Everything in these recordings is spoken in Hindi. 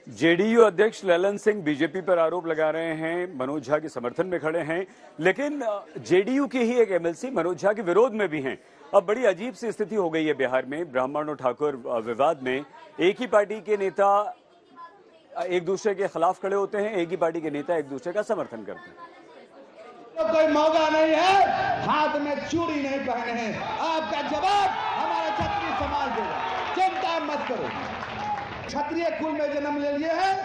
जेडीयू अध्यक्ष ललन सिंह बीजेपी पर आरोप लगा रहे हैं, मनोज झा के समर्थन में खड़े हैं, लेकिन जेडीयू के ही एक एमएलसी मनोज झा के विरोध में भी हैं। अब बड़ी अजीब सी स्थिति हो गई है बिहार में। ब्राह्मण और ठाकुर विवाद में एक ही पार्टी के नेता एक दूसरे के खिलाफ खड़े होते हैं, एक ही पार्टी के नेता एक दूसरे का समर्थन करते हैं। तो कोई मौका नहीं है, हाथ में चूड़ी नहीं पहने हैं। आपका जवाब हमारा क्षत्रिय समाज देगा, चिंता मत करो। क्षत्रिय कुल में जन्म ले लिए हैं,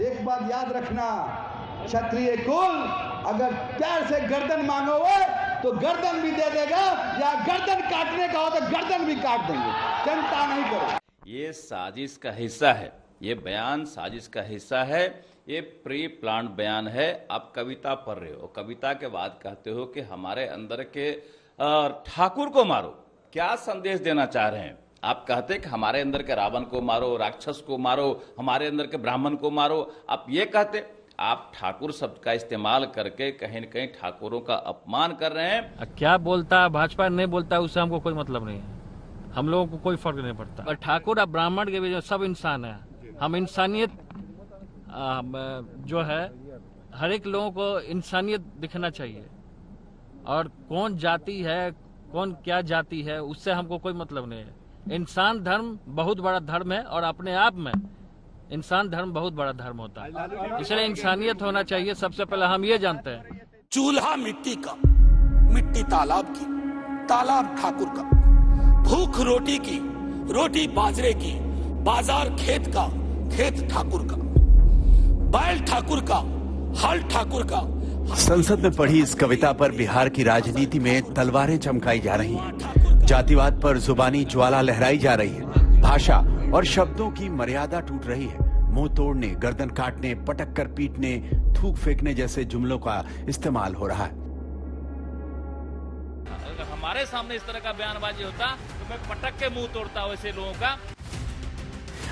एक बात याद रखना, क्षत्रिय कुल अगर प्यार से गर्दन मांगोगे तो गर्दन भी दे देगा, या गर्दन काटने का हो तो गर्दन भी काट देंगे, चिंता नहीं करो। ये साजिश का हिस्सा है, ये बयान साजिश का हिस्सा है, ये प्री प्लान बयान है। आप कविता पढ़ रहे हो, कविता के बाद कहते हो कि हमारे अंदर के ठाकुर को मारो। क्या संदेश देना चाह रहे हैं? आप कहते हैं कि हमारे अंदर के रावण को मारो, राक्षस को मारो, हमारे अंदर के ब्राह्मण को मारो। आप ये कहते, आप ठाकुर शब्द का इस्तेमाल करके कहीं न कहीं ठाकुरों का अपमान कर रहे हैं। क्या बोलता है भाजपा नहीं बोलता, उससे हमको कोई मतलब नहीं है, हम लोगों को कोई फर्क नहीं पड़ता। और ठाकुर और ब्राह्मण के बीच सब इंसान है। हम इंसानियत जो है, हर एक लोगों को इंसानियत दिखना चाहिए, और कौन जाति है कौन क्या जाति है उससे हमको कोई मतलब नहीं है। इंसान धर्म बहुत बड़ा धर्म है, और अपने आप में इंसान धर्म बहुत बड़ा धर्म होता है, इसलिए इंसानियत होना चाहिए। सबसे पहले हम ये जानते हैं, चूल्हा मिट्टी का, मिट्टी तालाब की, तालाब ठाकुर का, भूख रोटी की, रोटी बाजरे की, बाजार खेत का, खेत ठाकुर का, बैल ठाकुर का, हल ठाकुर का। संसद में पढ़ी इस कविता पर बिहार की राजनीति में तलवारें चमकाई जा रही हैं, जातिवाद पर जुबानी ज्वाला लहराई जा रही है, भाषा और शब्दों की मर्यादा टूट रही है, मुंह तोड़ने, गर्दन काटने, पटक कर पीटने, थूक फेंकने जैसे जुमलों का इस्तेमाल हो रहा है। अगर हमारे सामने इस तरह का बयानबाजी होता तो मैं पटक के मुंह तोड़ता हूं ऐसे लोगों का।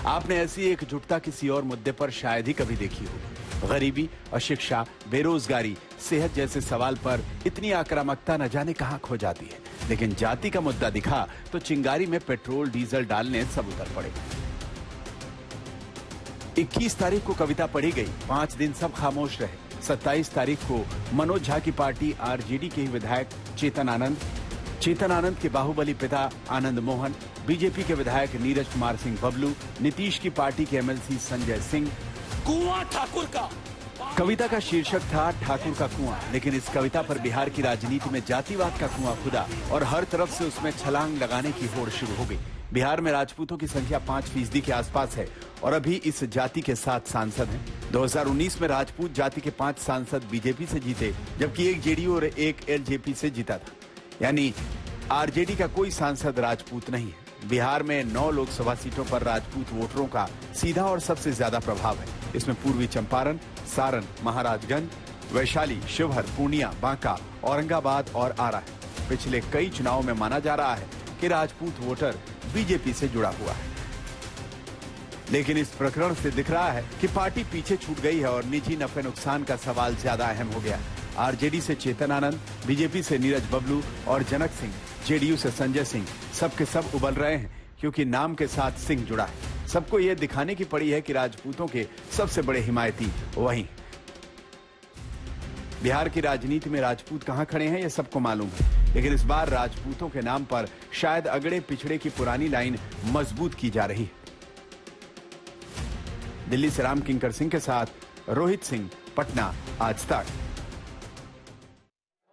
आपने ऐसी एकजुटता किसी और मुद्दे पर शायद ही कभी देखी होगी। गरीबी, अशिक्षा, बेरोजगारी, सेहत जैसे सवाल पर इतनी आक्रामकता न जाने कहां खो जाती है, लेकिन जाति का मुद्दा दिखा तो चिंगारी में पेट्रोल डीजल डालने सब उतर पड़े। 21 तारीख को कविता पढ़ी गई, 5 दिन सब खामोश रहे। 27 तारीख को मनोज झा की पार्टी आरजेडी के ही विधायक चेतन आनंद के बाहुबली पिता आनंद मोहन, बीजेपी के विधायक नीरज कुमार सिंह बबलू, नीतीश की पार्टी के एमएलसी संजय सिंह। कुआं ठाकुर का। कविता का शीर्षक था ठाकुर का कुआं, लेकिन इस कविता पर बिहार की राजनीति में जातिवाद का कुआं खुदा और हर तरफ से उसमें छलांग लगाने की होड़ शुरू हो गई। बिहार में राजपूतों की संख्या 5% के आसपास है, और अभी इस जाति के 7 सांसद हैं। 2019 में राजपूत जाति के 5 सांसद बीजेपी से जीते, जबकि एक जेडीयू और एक एलजेपी से जीता था, यानी आरजेडी का कोई सांसद राजपूत नहीं है। बिहार में 9 लोकसभा सीटों पर राजपूत वोटरों का सीधा और सबसे ज्यादा प्रभाव है। इसमें पूर्वी चंपारण, सारण, महाराजगंज, वैशाली, शिवहर, पूर्णिया, बांका, औरंगाबाद और आरा है। पिछले कई चुनावों में माना जा रहा है कि राजपूत वोटर बीजेपी से जुड़ा हुआ है, लेकिन इस प्रकरण से दिख रहा है कि पार्टी पीछे छूट गई है और निजी नफे नुकसान का सवाल ज्यादा अहम हो गया। आरजेडी से चेतन आनंद, बीजेपी से नीरज बबलू और जनक सिंह, जेडीयू से संजय सिंह, सबके सब उबल रहे हैं क्योंकि नाम के साथ सिंह जुड़ा है। सबको यह दिखाने की पड़ी है कि राजपूतों के सबसे बड़े हिमायती वही। बिहार की राजनीति में राजपूत कहां खड़े हैं यह सबको मालूम है, लेकिन इस बार राजपूतों के नाम पर शायद अगड़े पिछड़े की पुरानी लाइन मजबूत की जा रही है। दिल्ली से राम किंकर सिंह के साथ रोहित सिंह, पटना, आज तक।